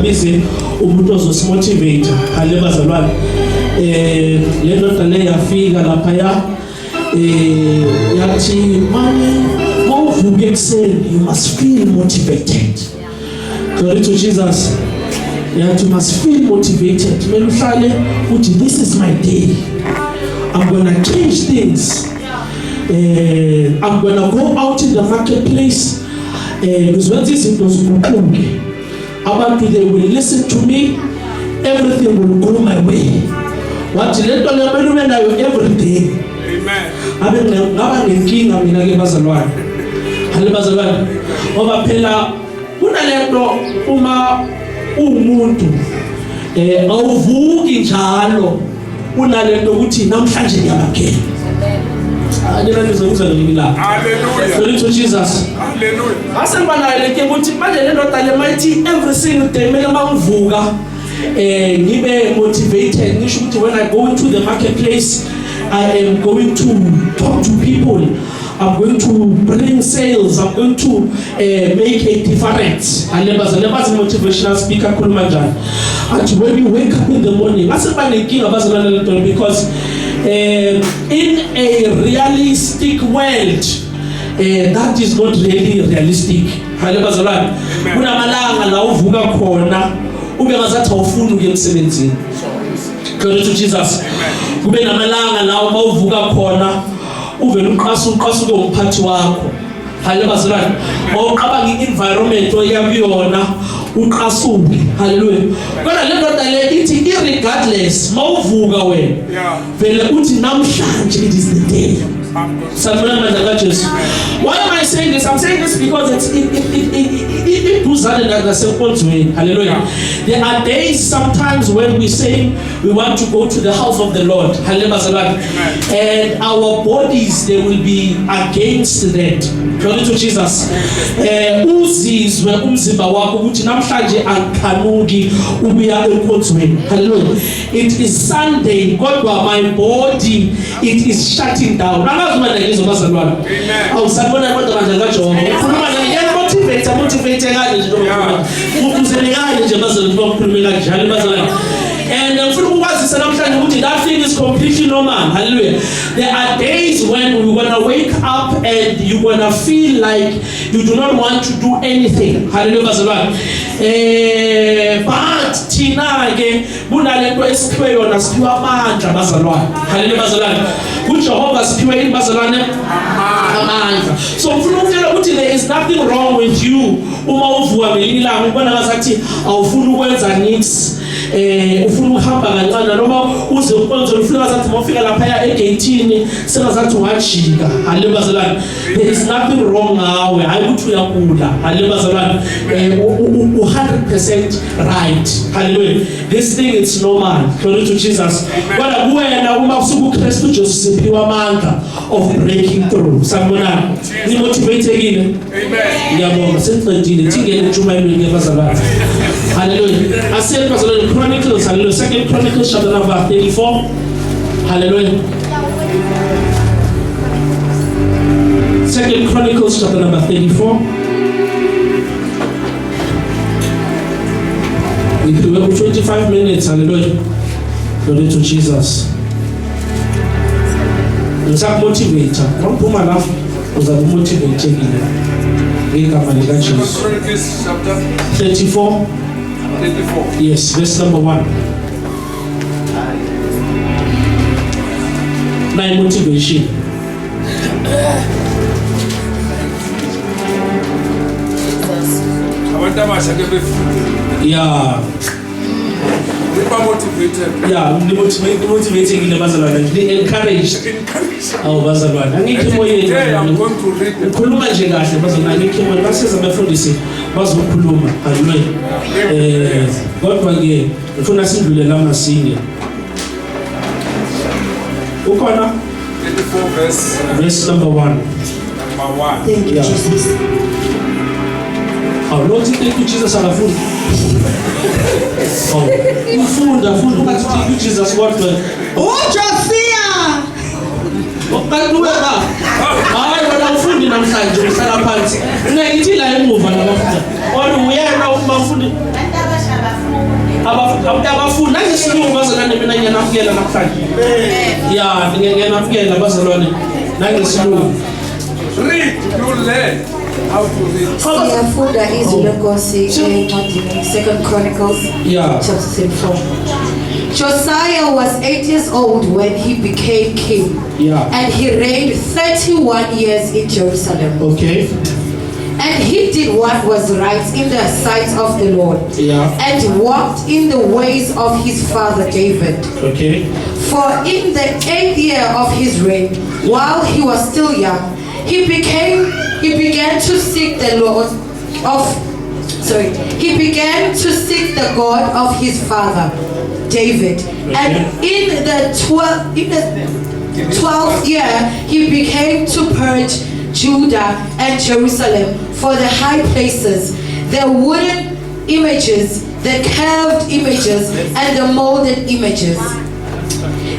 sibabize umuntu ozosimotivate hale bazalwane le ndoda le yafika lapha yathi manje mawuvuka ekuseni you must feel motivated. Glory to Jesus. You must feel motivated. Kumele uhlale uthi this is my day. I'm gonna change things. I'm gonna go out in the marketplace. Abantu they will listen to me. Everything will go my way. What let every day. Amen. Ngaba nenkinga mina ke bazalwane. Hale bazalwane. Ngoba phela kunalento uma umuntu awuvuki njalo unalento ukuthi namhlanje ngiyabagena. Hallelujah. Glory to Jesus. Hallelujah. Asembanale ke ukuthi manje le ndoda le mighty every single day mele mangivuka ngibe motivated ngisho ukuthi when I go into the marketplace I am going to talk to people. I'm going to bring sales. I'm going to make a difference. I never motivational speaker Kulumanjan. And when you wake up in the morning, because in a realistic world, that is not really realistic. Kuna malanga la uvuka khona ube ngazathi awufuni ukuya emsebenzini. Glory to Jesus. Kube namalanga la uvuka khona uvela uqasuke umphathi wakho. Hallelujah bazalwane. Awuqabanga i-environment oyakuyona uqasuke. Hallelujah. Kodwa le ndoda le ithi irregardless mawuvuka wena. Vele uthi namhlanje it is the day. Why am I saying this? I'm saying this because it goes on in a simple way. Hallelujah. There are days sometimes when we say we want to go to the house of the Lord. Hallelujah. And our bodies, they will be against that. Glory to Jesus. Uzizwe umzimba wakho ukuthi namhlanje angikhanuki ubuya enkonzweni. Hallelujah. It is Sunday. Kodwa my body, it is shutting down. Amazwi ngizo bazalwane. Awusabona kodwa manje kaJohn. Ukhuluma motivate ngale nje noma. Ukuzelekane nje bazalwane ukukhuluma kanjalo bazalwane. And ngifuna ukwazisa namhlanje ukuthi that thing is completely normal. Hallelujah. There are days when we're going to wake up and you're going to feel like you do not want to do anything. Hallelujah bazalwane. But thina ke kunalento esiphiwe yona siphiwe amandla bazalwane. Hallelujah bazalwane. uJehova siphiwe yini bazalwane amandla. So ufuna ukutshela ukuthi there is nothing wrong with you uma uvuka ngelinye ilanga ubona ngathi awufuni ukwenza niks. Ufuna ukuhamba kancane noma uze ukwenze ufika ngathi mawufika lapha egateini sengazathi ungajika. Hallelujah bazalwane. There is nothing wrong ngawe. Hayi ukuthi uyakula. Hallelujah bazalwane. 100% right. Hallelujah. This thing it's normal. Glory to Jesus. Kodwa kuwena uma usuku uKristu Jesu siphiwa amandla of breaking through. Sanibona ni motivatekile. Amen. Ngiyabonga sengiqedile thingene uJumayeli ngiyabazalwane. Hallelujah. I said bazalwane Chronicles. Hallelujah. 2 Chronicles chapter number 34. Hallelujah. 2 Chronicles chapter number 34. We have 25 minutes. Hallelujah. Glory to Jesus. Motivator. Don't put my laugh. Uzabe motivated. Igama lika Jesu. 34. Yes, verse number 1. My motivation. Yeah. Yeah, motivating in the bazalwane. They encouraged. Our bazalwane. Angike moyeni. I'm going to read. Ukhuluma nje kahle bazalwane. Angike moyeni basiza bafundisi bazokhuluma. Hallelujah. Kodwa ke ufuna sindlule la masinye. Ukhona 34 verse number 1. Thank you Jesus. Oh, Lord, thank you Jesus akafundi. Oh, ufunda ungathi thank you Jesus what? Josiah. Okuqala. Hayi wena ufundi namhlanje uhlala phansi. Ngithi la emuva nabafunda. Kodwa uyena uma ufundi Abafuni nangesilungu bazalwane mina ngiyanamukela namhlanje. Yeah, ngiyanamukela bazalwane nangesilungu. Read, you learn how to read. Siyafunda izwi lenkosi encwadini 2 Chronicles Yeah. chapter 34. Josiah was 8 years old when he became king, Yeah. and he reigned 31 years in Jerusalem. Okay. And he did what was right in the sight of the Lord, Yeah. and walked in the ways of his father David. Okay. For in the 8th year of his reign, while he was still young, he began to seek the he began to seek the God of his father David. And in the 12th year, he began to purge Judah and Jerusalem for the high places, the wooden images, the carved images, and the molded images.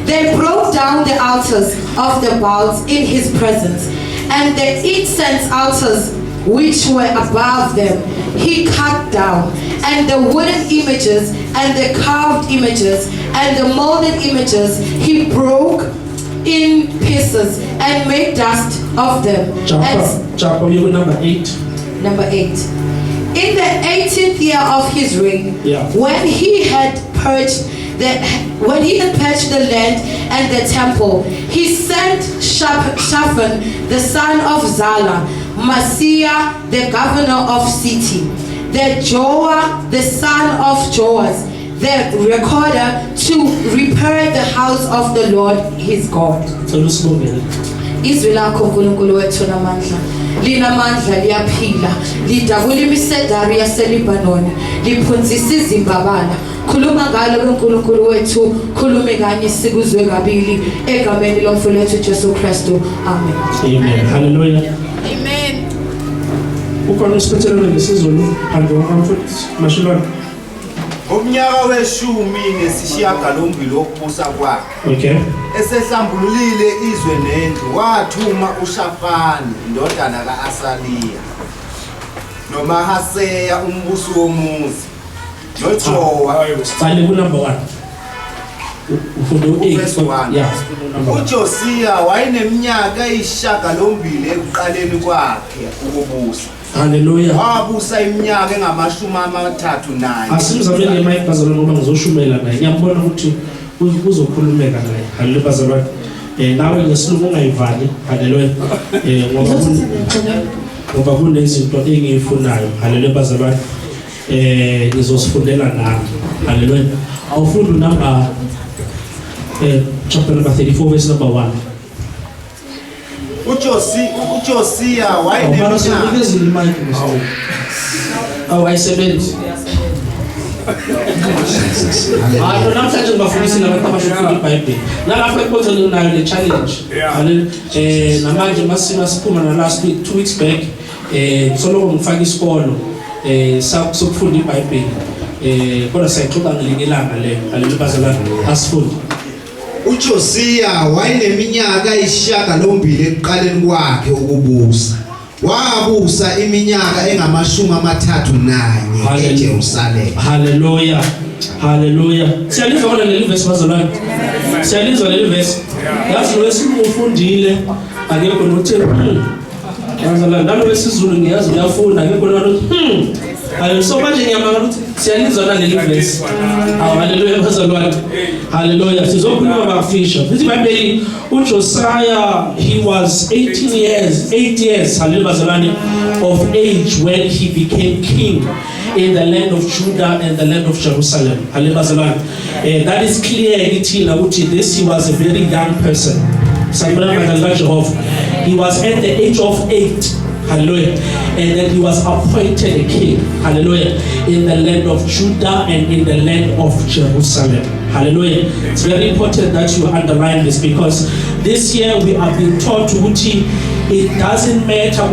They broke down the altars of the Baals in his presence, and the incense altars which were above them he cut down, and the wooden images and the carved images and the molded images he broke in pieces and made dust of them. Chapter number 8. Number 8. In the 18th year of his reign, Yeah. when he had purged the land and the temple, he sent Shaphan, the son of Zala, Messiah, the governor of city, the Joah, the son of Joas, the recorder, to repair the house of the Lord his God. So let's go there. Izwi lakho uNkulunkulu wethu namandla linamandla liyaphila lidabula imisedari yaseLibanon liphunzisa izimbabala khuluma ngalo uNkulunkulu wethu khulume kanye sikuzwe kabili egameni lomfowethu Jesu Kristu amen. Amen. Hallelujah. Amen. Ukhona isiphethelelo ngesizulu phandle komfuthu mashilwana. Umnyaka weshumi nesishiyagalombili wokubusa kwakhe. Okay. Esehlambululile izwe nendlu wathuma uShafani indodana kaAsaliya noMahaseya umbusi womuzi noJowa Bale ku number 1. Ufundo verse 1. 8. Yeah. Number 1. uJosiya wayeneminyaka eyisishiyagalombili ekuqaleni kwakhe ukubusa. Hallelujah. Wabusa iminyaka engama31. Asimzamele ngemayike bazalwane ngoba ngizoshumela naye. Ngiyambona ukuthi uzokhulumeka naye. Hallelujah bazalwane. Nawe ngesilungu ungayivali. Hallelujah. Ngoba kunezinto engiyifunayo. Hallelujah bazalwane. Ngizosifundela nami. Hallelujah. Awufundi number chapter number 34 verse number 1. uJosiya wayeneminyaka ayisebenzi. Hayi namhlanje ngibafundisa nabantu abashukela iBhayibheli. Nalapha ekubonza nayo le challenge. Namanje masina siphuma na last week 2 weeks back soloko ngifaka isikolo sokufunda iBhayibheli. Kodwa sayixoxa ngelingelanga le. Haleluya bazalwane asifundi. uJosiya wayeneminyaka eyisishiyagalombili ekuqaleni kwakhe ukubusa. Wabusa iminyaka engama31 eJerusalem. Hallelujah. Hallelujah. Siyalizwa kona leli verse bazalwane. Siyalizwa leli verse. Yazi lo esimufundile akekho nothi bazalwane nalo wesizulu ngiyazi uyafunda akekho nothi Hallelujah. So manje ngiyamanga ukuthi siyalizwa na leli verse. Hallelujah bazalwane. Hallelujah. Sizokhuluma bafisha. Futhi iBhayibheli uJosiah he was 8 years hallelujah bazalwane of age when he became king in the land of Judah and the land of Jerusalem. Hallelujah bazalwane. That is clear ithina ukuthi this he was a very young person. He was at the age of 8. Hallelujah. And then he was appointed a king. Hallelujah. In the land of Judah and in the land of Jerusalem. Hallelujah. It's very important that you underline this because this year we are being taught to it doesn't matter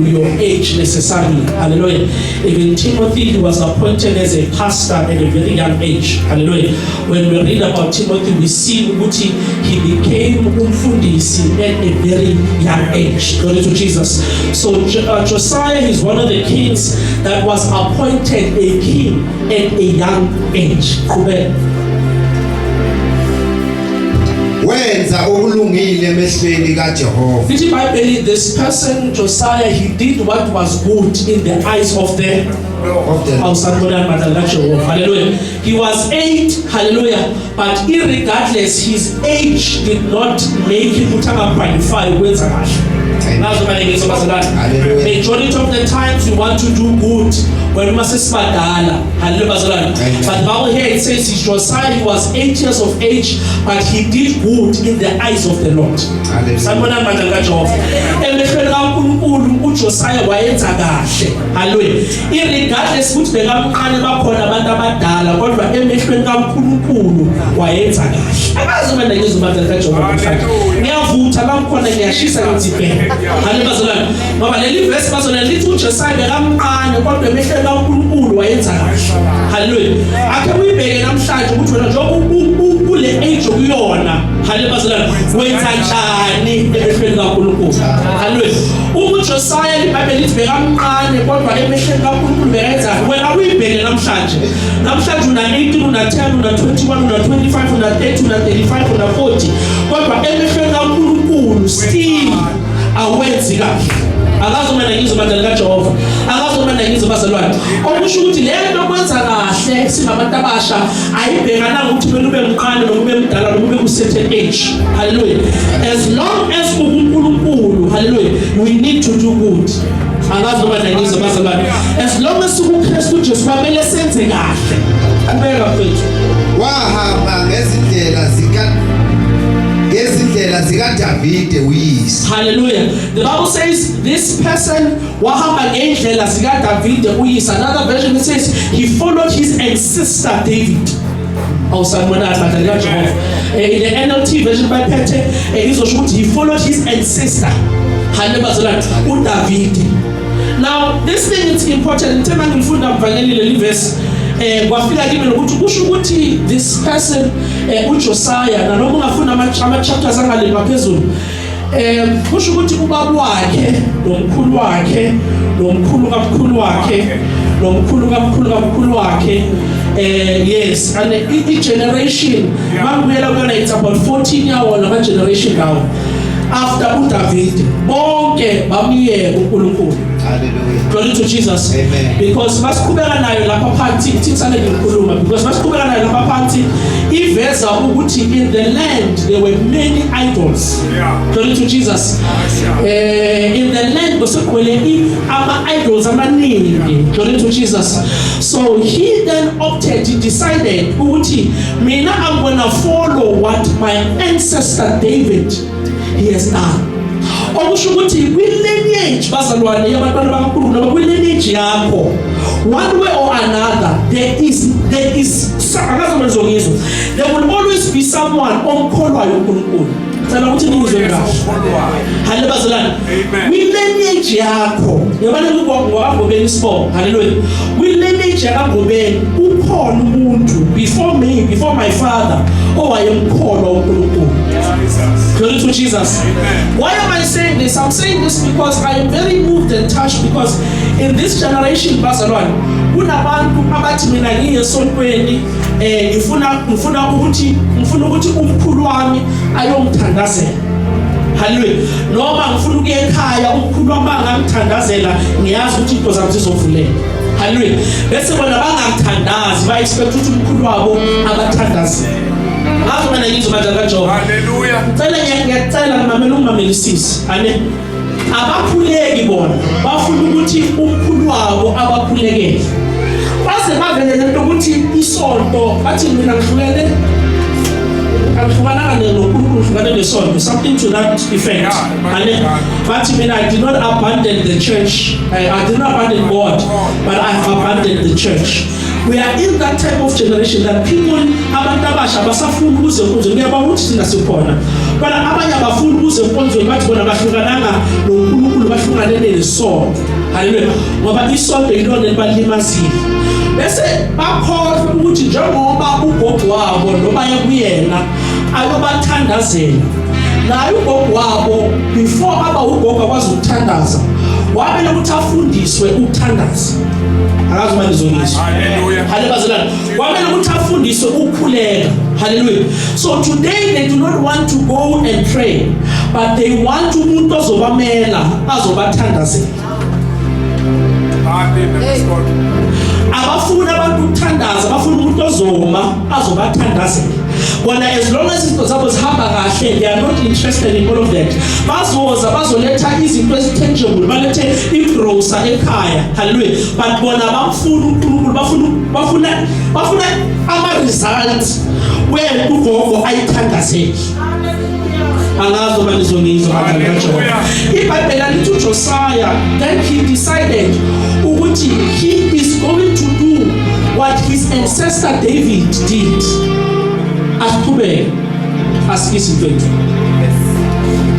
your age necessarily. Hallelujah. Even Timothy, he was appointed as a pastor at a very young age. Hallelujah. When we read about Timothy, we see he became umfundisi at a very young age. Glory to Jesus. So Josiah is one of the kings that was appointed a king at a young age. wenza okulungile emehlweni kaJehova. Did I believe this person Josiah, he did what was good in the eyes of the hallelujah. He was 8, hallelujah, but irregardless his age did not make him qualify. Majority of the times we want to do good when we must hallelujah. But the Bible here it says Josiah, he was 8 years of age, but he did good in the eyes of the Lord. Josiah wayenza kahle, hallelujah. Irregardless ukuthi bekamqane bakhona abantu abadala, kodwa emehlweni kaNkulunkulu wayenza kahle. Akazi mina ngizomandla kaJehova. Ngiyavutha la khona ngiyashisa ngizibheke. Hallelujah. Ngoba leli verse bazona lithi uJosiah bekamqane kodwa emehlweni kaNkulunkulu wayenza kahle. Hallelujah. Ake uyibheke namhlanje ukuthi wena njengoba kule age okuyona, hallelujah, wenza njani emehlweni kaNkulunkulu. Hallelujah. Josiah iBhayibheli lithi bekamqane kodwa emehlweni kaNkulunkulu beyenza. Wena uyibheke namhlanje una 18, una 10, una 21, una 25, una 30, una 35, una 40, kodwa emehlweni kaNkulunkulu still awenzi kahle. Akazomana ngizomandla kaJehova, akazomana ngizobazalwane. Okusho ukuthi le nto kwenza kahle singabantu abasha ayibhekana ukuthi wena ube mqane noma ube mdala noma ube ku certain age. Hallelujah. As long as uNkulunkulu, hallelujah, we need to do good. Akazomana ngizobazalwane. As long as uKristu Jesu kumele senze kahle. Abeka mfethu. Wahamba ngezindlela zikaDavide uyise. Hallelujah. The Bible says this person wahamba ngendlela zikaDavide uyise. Another version it says he followed his ancestor David. In the NLT version by Peter, he followed his ancestor. Hallelujah. David. Now this thing is important. Kwafika kimi nokuthi kusho ukuthi this person uJosiah nanoma ungafuna ama chapters angale ngaphezulu kusho ukuthi ubaba wakhe nomkhulu wakhe nomkhulu kamkhulu wakhe yes, and each generation mangibuyela kuyona it's about 14 year old ama generation now after uDavid bonke bamiyeka uNkulunkulu. Hallelujah. Glory to Jesus. Amen. Because masiqhubeka nayo lapha phansi ithitsane ngikhuluma, because masiqhubeka nayo lapha phansi iveza ukuthi in the land there were many idols. Yeah. Glory to Jesus. In the land kusekwele ama idols amaningi. Glory to Jesus. So he then opted, he decided ukuthi mina I'm going to follow what my ancestor David he has done. Okusho ukuthi kwi-lineage bazalwane yabantwana bakaNkulunkulu noma kwi-lineage yakho one way or another there is there will always be someone omkholwayo uNkulunkulu. Ngicela ukuthi ningizwe kahle. Hallelujah bazalwane. Kwi-lineage yakho yabana ngobeni isibo. Hallelujah. Kwi-lineage yakangobeni ukhona umuntu before me, before my father owayemkholwa uNkulunkulu. Glory to Jesus. Amen. Why am I saying this? I'm saying this because I am very moved and touched because in this generation bazalwane kunabantu abathi mina ngiye esontweni ngifuna ukuthi umkhulu wami ayongithandazela. Hallelujah. Noma ngifuna ukuya ekhaya umkhulu wami angangithandazela ngiyazi ukuthi into zami zizovuleka. Hallelujah. Bese bona bangangithandazi ba expect ukuthi umkhulu wabo abathandazele. Hallelujah. Ngiyacela ngimamelelisisi ane abakhuleki bona bafuna ukuthi umkhulu wabo abakhulekele baze bavele lento ukuthi isonto bathi mina ngihlulele something to that effect. But I did not abandon the church. I did not abandon God, but I have abandoned the church. We are in that type of generation that people abantu abasha basafuna ukuze konke ngiyabona ukuthi thina sikhona but abanye abafuna ukuze konke bathi bona bahlukananga noNkulunkulu bahlukanene nesondo. Haleluya. Ngoba isondo yilona elibalimazile. Bese bakhohlwa ukuthi njengoba ugogo wabo noma yekuyena ayobathandazela naye ugogo wabo before aba ugogo akwazi ukuthandaza wabele ukuthi afundiswe ukuthandaza. Akazi manje zongizwa. Hallelujah. Hallelujah. Wabele ukuthi afundiswe ukukhuleka. Hallelujah. So today they do not want to go and pray, but they want umuntu ozobamela azobathandazela. Abafuna abantu ukuthandaza, abafuna umuntu ozoma azobathandazela. Bona as long as izinto zabo zihamba kahle, they are not interested in all of that. Bazoza bazoletha izinto ezitangible, balethe igrocer ekhaya. Hallelujah. But bona bafuna uNkulunkulu, bafuna ama results where ugogo ayithandazeli. Angazo manizongizwa kanjalo. IBhayibheli lithi Josiah then he decided ukuthi he is going to do what his ancestor David did. Asqhubeke asikise mfethu.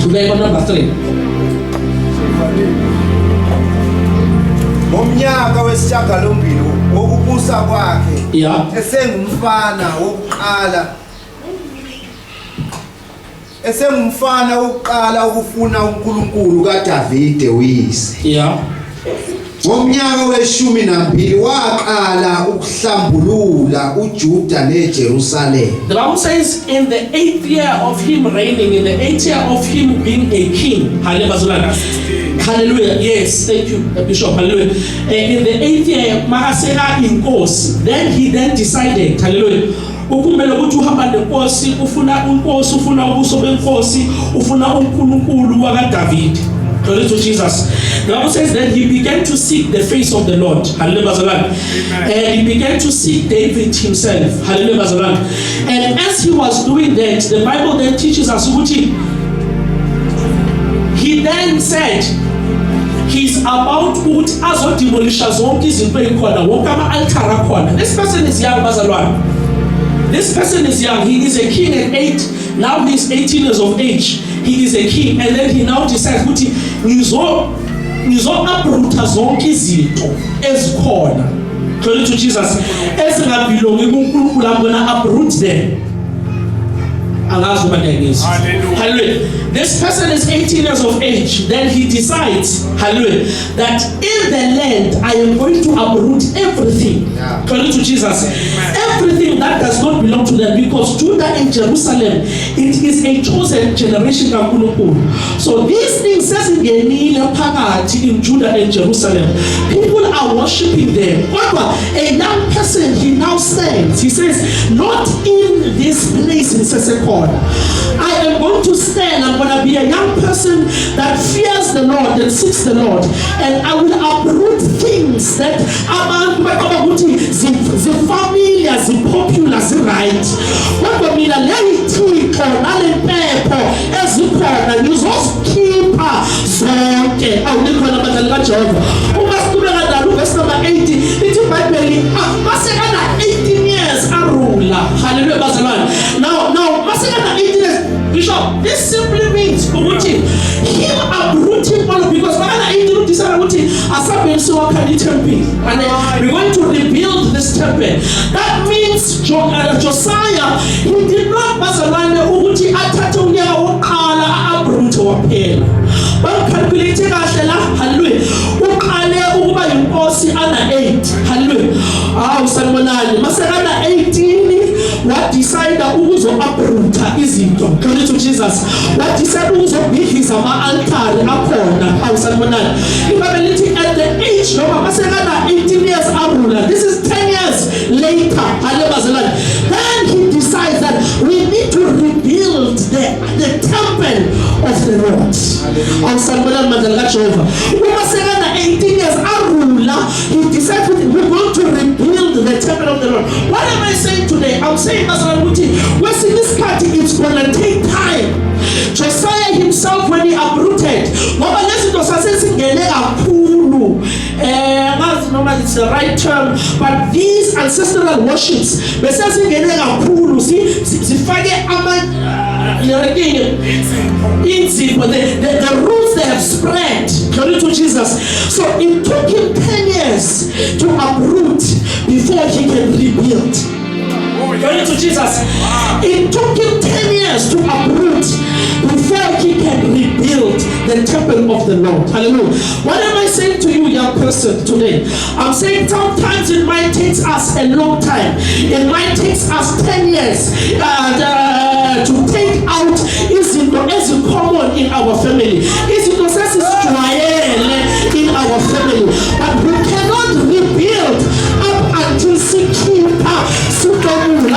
Today number 3. Ngomnyaka wesishiyagalombili wokubusa kwakhe. Yeah. Esengumfana wokuqala ukufuna uNkulunkulu kaDavide uyise. Yeah. Ngomnyaka we-12 waqala ukuhlambulula uJuda neJerusalem. The Bible says in the 8th year of him reigning, in the 8th year of him being a king. Hallelujah. Hallelujah. Yes, thank you, Bishop. Hallelujah. In the 8th year, makaseka inkosi. Then he decided, hallelujah, ukumele ukuthi uhamba nenkosi, ufuna unkosi, ufuna ubuso benkosi, ufuna uNkulunkulu wakaDavid. Glory to Jesus. The Bible says that he began to seek the face of the Lord. Hallelujah. And he began to seek David himself. Hallelujah. And as he was doing that, the Bible then teaches us he then said he's about to demolish zonke izinto ezikhona wonke ama-altar akhona. This person is young, bazalwane. This person is young. He is a king at 8. Now he is 18 years of age. He is a king, and then he now decides ukuthi ngizo-uprooter zonke izinto ezikhona. Glory to Jesus. Ezingabilongi kuNkulunkulu, I'm gonna uproot them. Hallelujah. This person is 18 years of age. Then he decides, hallelujah, that in the land I am going to uproot everything. Glory to Jesus. Everything that does not belong to them, because Judah and Jerusalem, it is a chosen generation. So these things says in Judah and Jerusalem, people are worshiping them. A young person, he now stands. He says, not in this place in Sesekon. I am going to stand. I'm going to be a young person that fears the Lord and seeks the Lord, and I will uproot things that the familiar, the popular, the right. What we mean, let it keep on, let it pepper, as you call, and you just keep zonke. I will call about the Jehovah. Who must do that? Verse number 80. It's in my belly. 18 years a ruler. Hallelujah. Now, 18 years, Bishop, this simply means him uprooting all, because 18 decided and we're going to rebuild this temple. That means Josiah, he did not uproot but calculating hallelujah. Uba inkosi ana 8. Hallelujah. Salmonani. Masakana 18 what decided ukuzobruta izinto. Glory to Jesus. What decided ukuzobhihisa ama-altar akhona. Salmonani. Ibabelithi at the age of masakana 18 years arula. This is 10 years later. Hallelujah. Then he decides that we need to rebuild the temple of the Lord. Salmonani Madalga Jehovah. Masakana 18 years arula. He decided we're going to rebuild the temple of the Lord. What am I saying today? I'm I'm saying, it's gonna take time. Josiah himself, when he uprooted, it's the right term, but these ancestral worships, the roots they have spread. Glory to Jesus. So it took him 10 years to uproot before he can rebuild. Glory to Jesus. It took him 10 years to uproot before he can rebuild the temple of the Lord. Hallelujah. What am I saying to you, young person, today? I'm saying sometimes it might take us a long time. It might take us 10 years to take out izinto common in our family. Izinto in our family. But we cannot rebuild up until Sikhipa Sukamu.